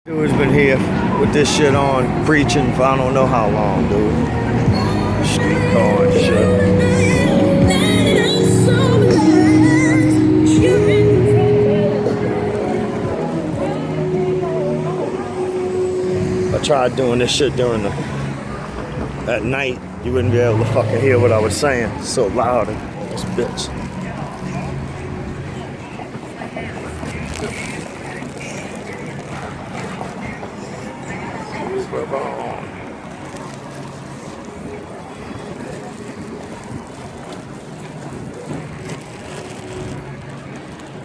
Dude's been here with this shit on, preaching for I don't know how long, dude. Streetcar and shit. I tried doing this shit at night. You wouldn't be able to fucking hear what I was saying. It's so loud in this bitch.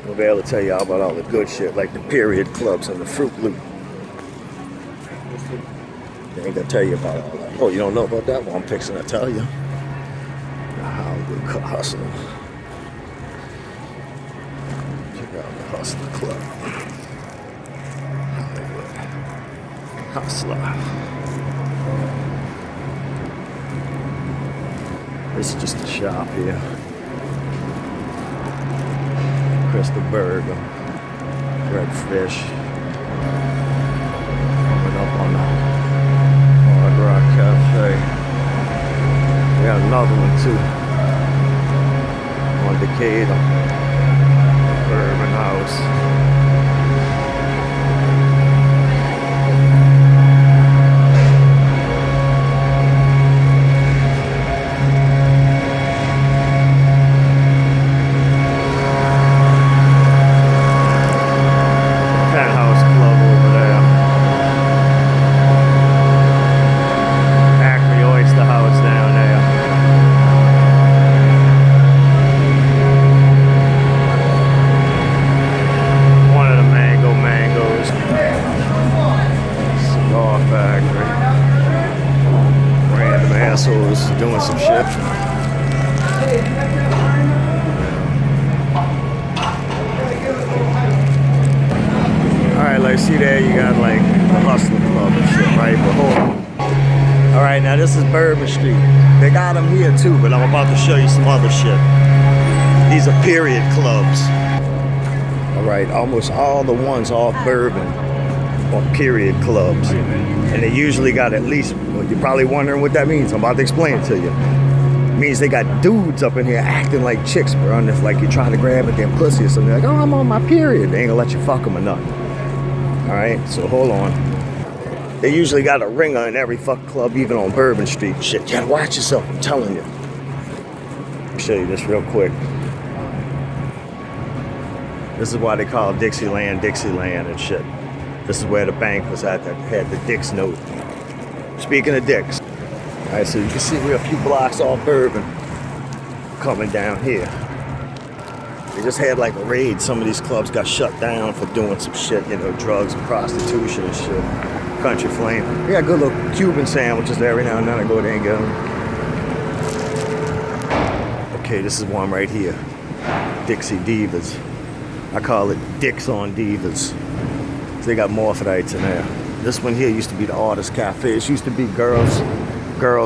I'll be able to tell y'all about all the good shit, like the period clubs and the Fruit Loop. They ain't gonna tell you about all that. Oh, you don't know about that? Well, I'm fixing to tell you. How good hustling. Check out the Hustler Club. Hustler. This is just a shop here. Crystal Burger, red fish. Coming up on the Hard Rock Cafe. We got another one too. On Decatur. Bourbon House. Doing some shit. Alright, like see there you got like the Hustler Club and shit, right? But hold on. Alright, now this is Bourbon Street. They got them here too, but I'm about to show you some other shit. These are period clubs. Alright, almost all the ones off Bourbon are period clubs. And they usually got at least, well, you're probably wondering what that means. I'm about to explain it to you. It means they got dudes up in here acting like chicks, bro. And it's like you're trying to grab at their pussy or something. Like, oh, I'm on my period. They ain't gonna let you fuck them or nothing. All right, so hold on. They usually got a ringer in every fuck club, even on Bourbon Street. Shit, you gotta watch yourself, I'm telling you. Let me show you this real quick. This is why they call Dixieland, Dixieland and shit. This is where the bank was at that had the Dick's note. Speaking of Dick's. All right, so you can see we're a few blocks off Bourbon coming down here. They just had like a raid. Some of these clubs got shut down for doing some shit, you know, drugs and prostitution and shit. Country Flame. They got good little Cuban sandwiches there every now and then. I go there and get them. Okay, this is one right here. Dixie Divas. I call it Dicks on Divas. They got morphidites in there. This one here used to be the Artist Cafe. It used to be Girls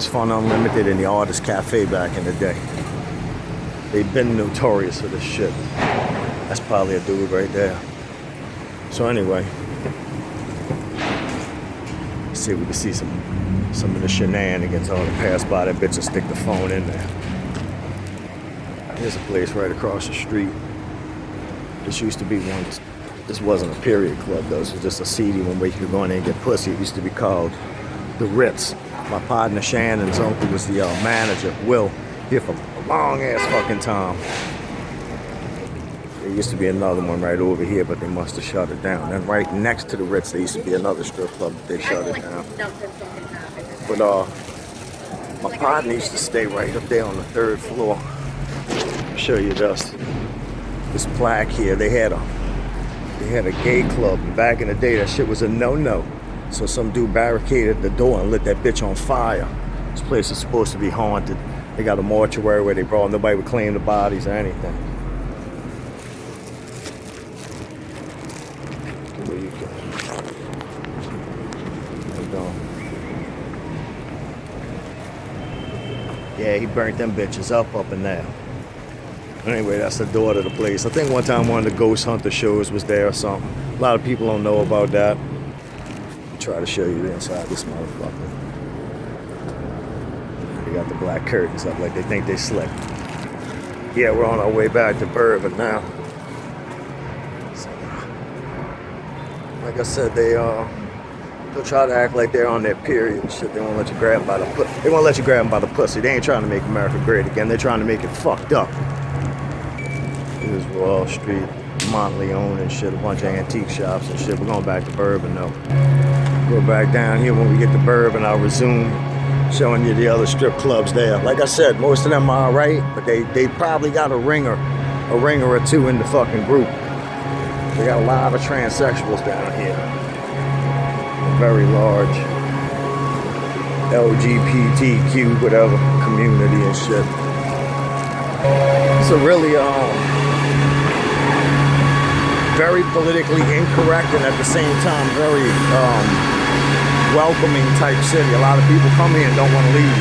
Fun Unlimited and the Artist Cafe back in the day. They've been notorious for this shit. That's probably a dude right there. So anyway, let's see if we can see some of the shenanigans on the pass by that bitch and stick the phone in there. Here's a place right across the street. This used to be one. This wasn't a period club though, this was just a seedy one where you could go in there and get pussy. It used to be called the Ritz. My partner Shannon's uncle was the manager, Will, here for a long ass fucking time. There used to be another one right over here, but they must have shut it down. And right next to the Ritz, there used to be another strip club, but they shut it down. But my partner used to stay right up there on the 3rd floor. I'll show you this plaque here. They had a gay club, and back in the day that shit was a no-no. So some dude barricaded the door and lit that bitch on fire. This place is supposed to be haunted. They got a mortuary where they brought, nobody would claim the bodies or anything. Where you go. Yeah, he burnt them bitches up in there. Anyway, that's the door to the place. I think one time one of the ghost hunter shows was there or something. A lot of people don't know about that. try to show you the inside of this motherfucker. They got the black curtains up like they think they slick. Yeah, we're on our way back to Bourbon now. So, like I said, they'll try to act like they're on their period shit. They won't let you grab them by the pussy. They won't let you grab them by the pussy. They ain't trying to make America great again. They're trying to make it fucked up. This is Wall Street, Montleone and shit, a bunch of antique shops and shit. We're going back to Bourbon though. Go back down here when we get to Bourbon. I'll resume showing you the other strip clubs there. Like I said, most of them are alright, but they probably got a ringer or two in the fucking group. They got a lot of transsexuals down here. A very large LGBTQ whatever community and shit. It's a really very politically incorrect and at the same time very welcoming type city. A lot of people come here and don't want to leave.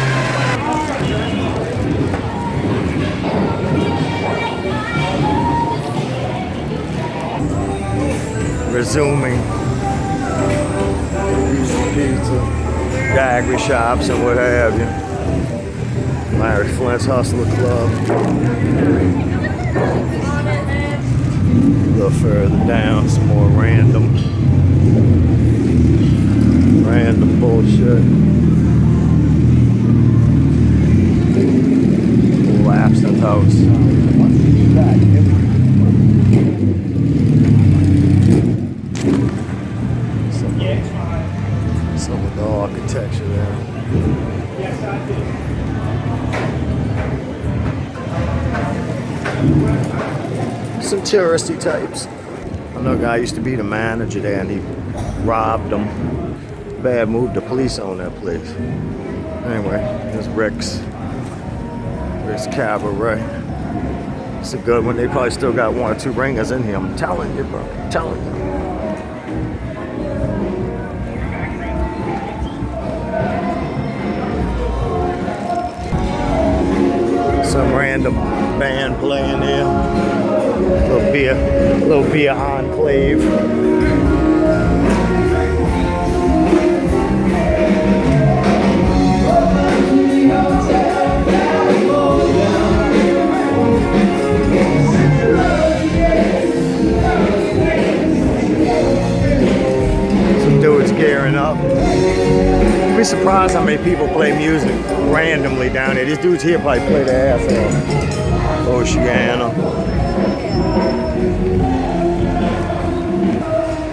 Resuming pizza, daiquiri shops and what have you. Larry Flint's Hustler Club. A little further down, some more random bullshit. Little absinthe house. Some of the architecture there. Some touristy types. I know a guy used to be the manager there and he robbed them. Bad move, the police own that place. Anyway, there's Rick's Cabaret. It's a good one. They probably still got one or two ringers in here. I'm telling you, bro. I'm telling you. Some random band playing there. Little beer enclave. Some dudes gearing up. You'd be surprised how many people play music randomly down there. These dudes here probably play their ass off. Oceana.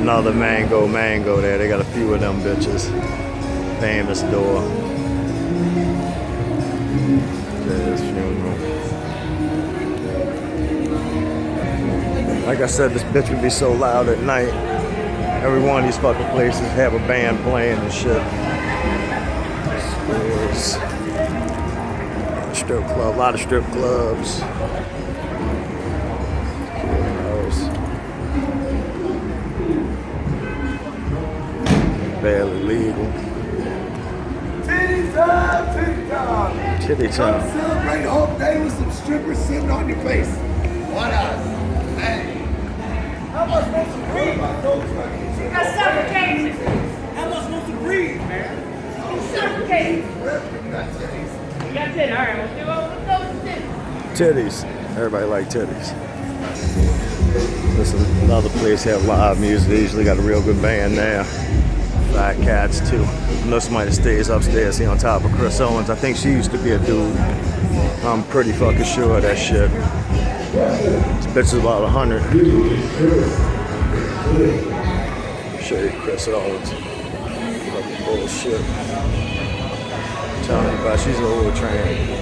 Another mango there. They got a few of them bitches. Famous door. There's funeral. Like I said, this bitch would be so loud at night. Every one of these fucking places have a band playing and shit. Strip club, a lot of strip clubs. Barely legal. Titty time, titty time. Titty time. Come celebrate the whole day with some strippers sitting on your face. What up? Hey. How much supposed to breathe? You got suffocated. How much supposed to breathe, man? You suffocated. You got titties. You got titties. All right, let's go with the Titties. Everybody like titties. This is another place that have live music. They usually got a real good band there. Fat Cats too. I know somebody that stays upstairs here on top of Chris Owens. I think she used to be a dude. I'm pretty fucking sure of that shit. This bitch is about 100. Show you Chris Owens. Fucking bullshit. I'm telling you about, she's a little train.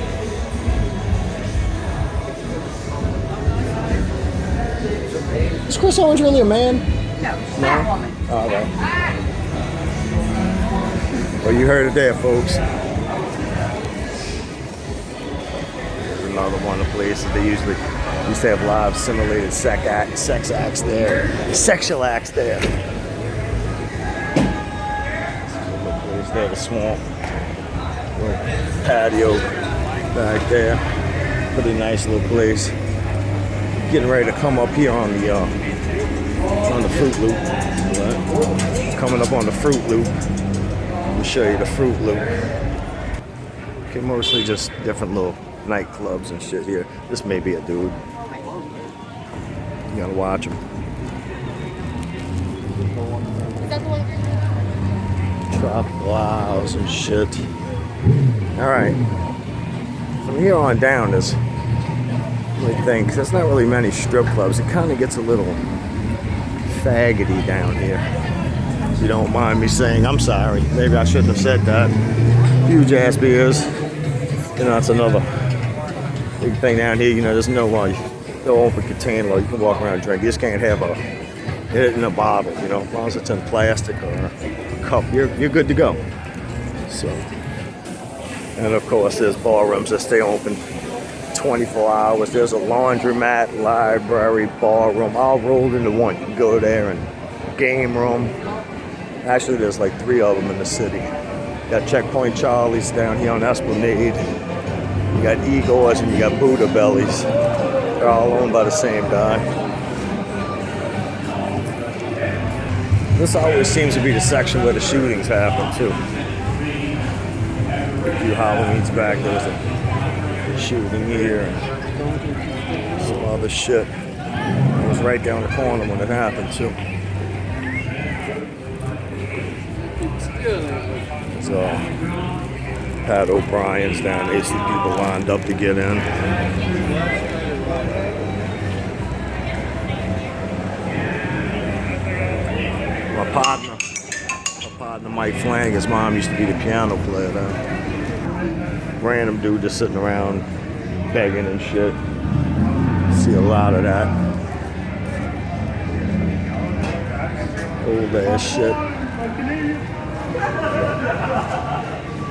Is Chris Owens really a man? No, fat woman. Oh, okay. Well, you heard it there, folks. Here's another one of the places they usually used to have live simulated sex acts there. Sexual acts there. Little place there, the swamp. Little patio back there. Pretty nice little place. Getting ready to come up here on the Fruit Loop. But coming up on the Fruit Loop. Let me show you the Fruit Loop. Okay, mostly just different little nightclubs and shit here. This may be a dude. You gotta watch him. Is that the one? Tropical Isles and shit. Alright. From here on down, there's, I think, there's not really many strip clubs. It kind of gets a little faggoty down here. If you don't mind me saying, I'm sorry. Maybe I shouldn't have said that. Huge ass beers. You know, that's another big thing down here. You know, there's no open container where you can walk around and drink. You just can't have it in a bottle, you know. As long as it's in plastic or a cup, you're good to go. So, and of course, there's bar rooms that stay open 24 hours. There's a laundromat, library, bar room, all rolled into one. You can go there and game room. Actually, there's like 3 of them in the city. You got Checkpoint Charlie's down here on Esplanade. You got Igor's and you got Buddha Bellies. They're all owned by the same guy. This always seems to be the section where the shootings happen too. A few Halloweens back, there was a shooting here and some other shit. It was right down the corner when it happened too. So, Pat O'Brien's down there. You see people lined up to get in. My partner Mike Flang, his mom used to be the piano player there. Random dude just sitting around begging and shit. See a lot of that. Old ass shit.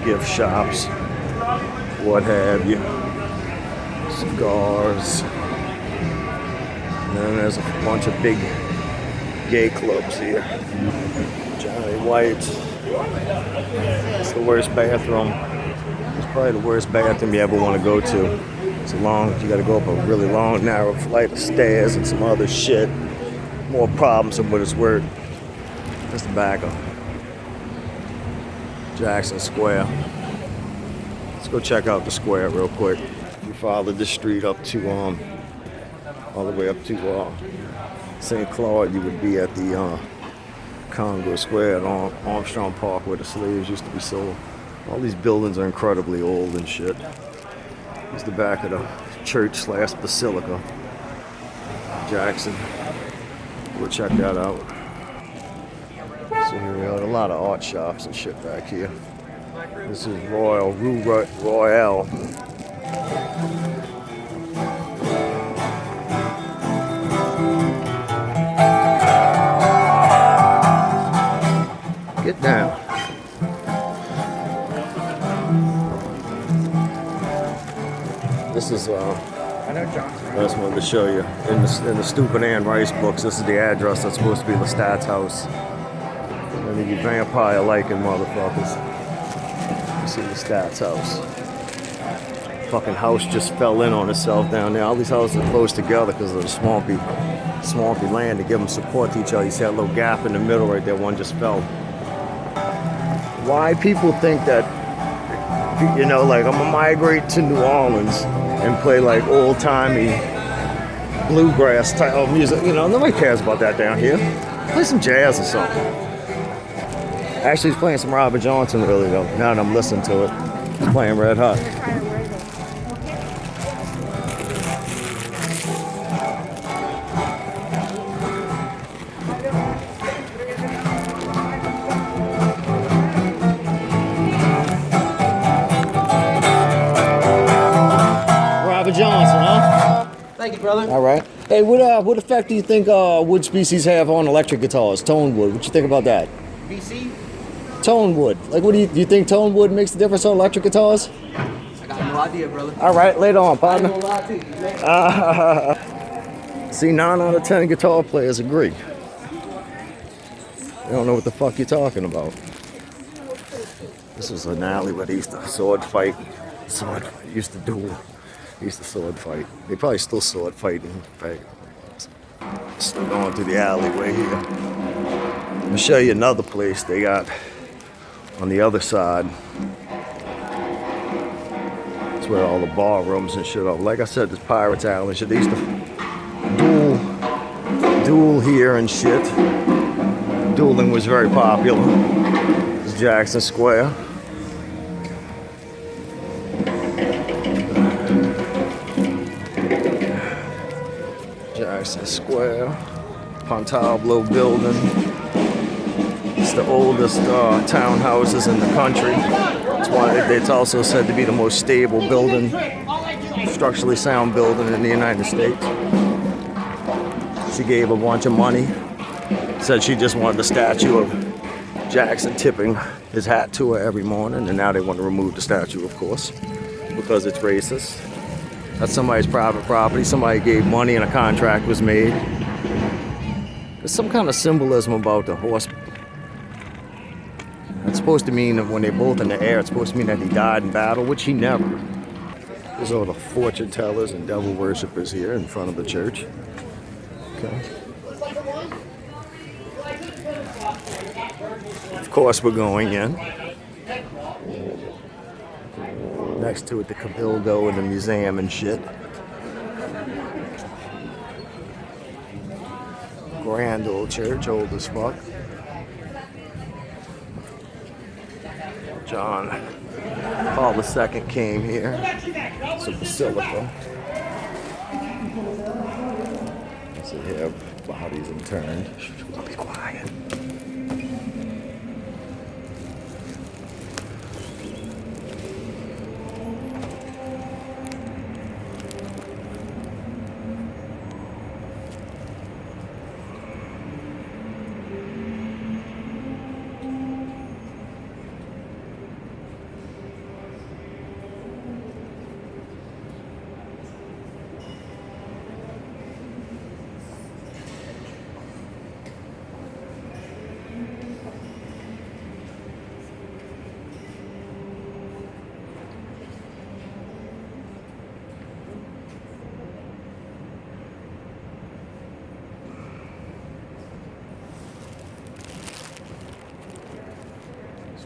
Gift shops, what have you, cigars, and then there's a bunch of big gay clubs here. Johnny White's, it's the worst bathroom. It's probably the worst bathroom you ever want to go to. It's you gotta go up a really long, narrow flight of stairs and some other shit. More problems than what it's worth. That's the back of Jackson Square. Let's go check out the square real quick. You follow this street up to all the way up to St. Claude, you would be at the Congo Square at Armstrong Park where the slaves used to be sold. All these buildings are incredibly old and shit. Here's the back of the church/basilica. Jackson. Go check that out. So here we are, a lot of art shops and shit back here. This is Rue Royale. Get down. This is I just wanted to show you in the Stupid Ann Rice books. This is the address that's supposed to be Lestat's house. And then you vampire liking motherfuckers. You see Lestat's house. Fucking house just fell in on itself down there. All these houses are close together because of the swampy land to give them support to each other. You see that little gap in the middle right there. One just fell. Why people think that, you know, like I'm gonna migrate to New Orleans and play like old-timey bluegrass type music. You know, nobody cares about that down here. Play some jazz or something. Actually, he's playing some Robert Johnson early though. Now that I'm listening to it, he's playing Red Hot. Johnson, huh? Thank you, brother. All right. Hey, what effect do you think wood species have on electric guitars? Tone wood. What you think about that? BC? Tone wood. Like, what do you think tone wood makes a difference on electric guitars? I got no idea, brother. All right, later on, I partner. ain't gonna lie to you. See, 9 out of 10 guitar players agree. They don't know what the fuck you're talking about. This was an alley where they used to sword fight. Used to duel. Used to sword fight. They probably still sword fighting. Still going through the alleyway here. I'll show you another place they got on the other side. That's where all the bar rooms and shit are. Like I said, this Pirates Island shit. They used to duel here and shit. Dueling was very popular. It's Jackson Square. Jackson Square. Fontainebleau building. It's the oldest townhouses in the country. It's also said to be the most stable building, structurally sound building in the United States. She gave a bunch of money. Said she just wanted the statue of Jackson tipping his hat to her every morning, and now they want to remove the statue, of course, because it's racist. That's somebody's private property. Somebody gave money and a contract was made. There's some kind of symbolism about the horse. It's supposed to mean that when they're both in the air, it's supposed to mean that he died in battle, which he never. There's all the fortune tellers and devil worshippers here in front of the church. Okay. Of course, we're going in. Next to it, the Cabildo and the museum and shit. Grand old church, old as fuck. John Paul II came here. It's a basilica. So they have bodies interned. I'll be quiet.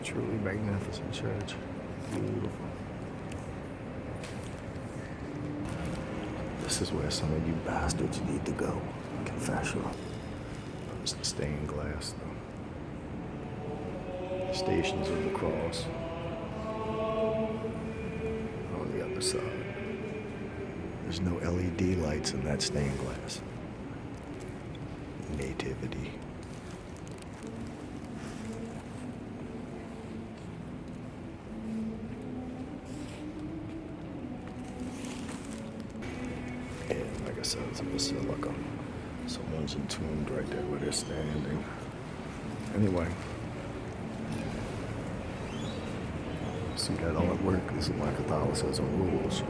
Truly magnificent church. Beautiful. This is where some of you bastards need to go. Confessional. It's the stained glass, though. Stations of the Cross. On the other side. There's no LED lights in that stained glass. Nativity. Like I said, it's a basilica. Someone's entombed right there where they're standing. Anyway. See that all at work? This is why Catholicism rules.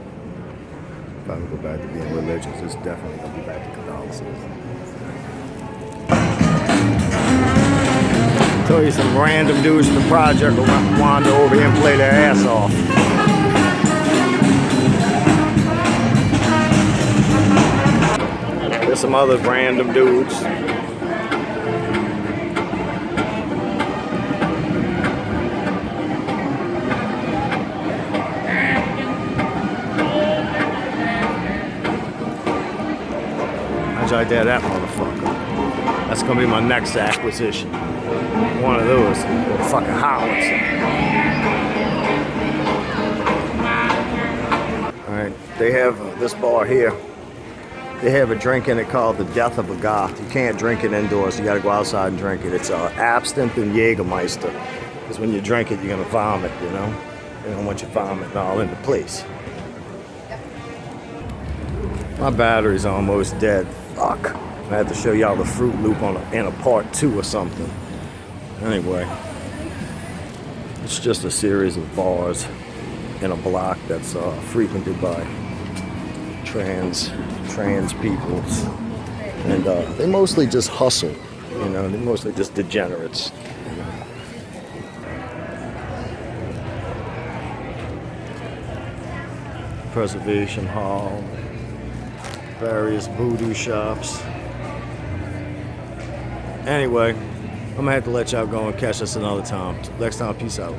If I go back to being religious, it's definitely going to be back to Catholicism. Tell you some random dudes in the project will wander over here and play their ass off. There's some other random dudes. How'd I dare that motherfucker? That's gonna be my next acquisition. One of those fucking howards. Alright, they have this bar here. They have a drink in it called the Death of a Goth. You can't drink it indoors. You got to go outside and drink it. It's absinthe and Jägermeister. Because when you drink it, you're going to vomit, you know? They don't want you vomiting all into place. My battery's almost dead. Fuck. I had to show y'all the Fruit Loop in a part 2 or something. Anyway. It's just a series of bars in a block that's frequented by trans peoples, and they mostly just hustle, you know. They're mostly just degenerates. You know? Preservation Hall, various voodoo shops. Anyway, I'm gonna have to let y'all go and catch us another time. Next time, peace out.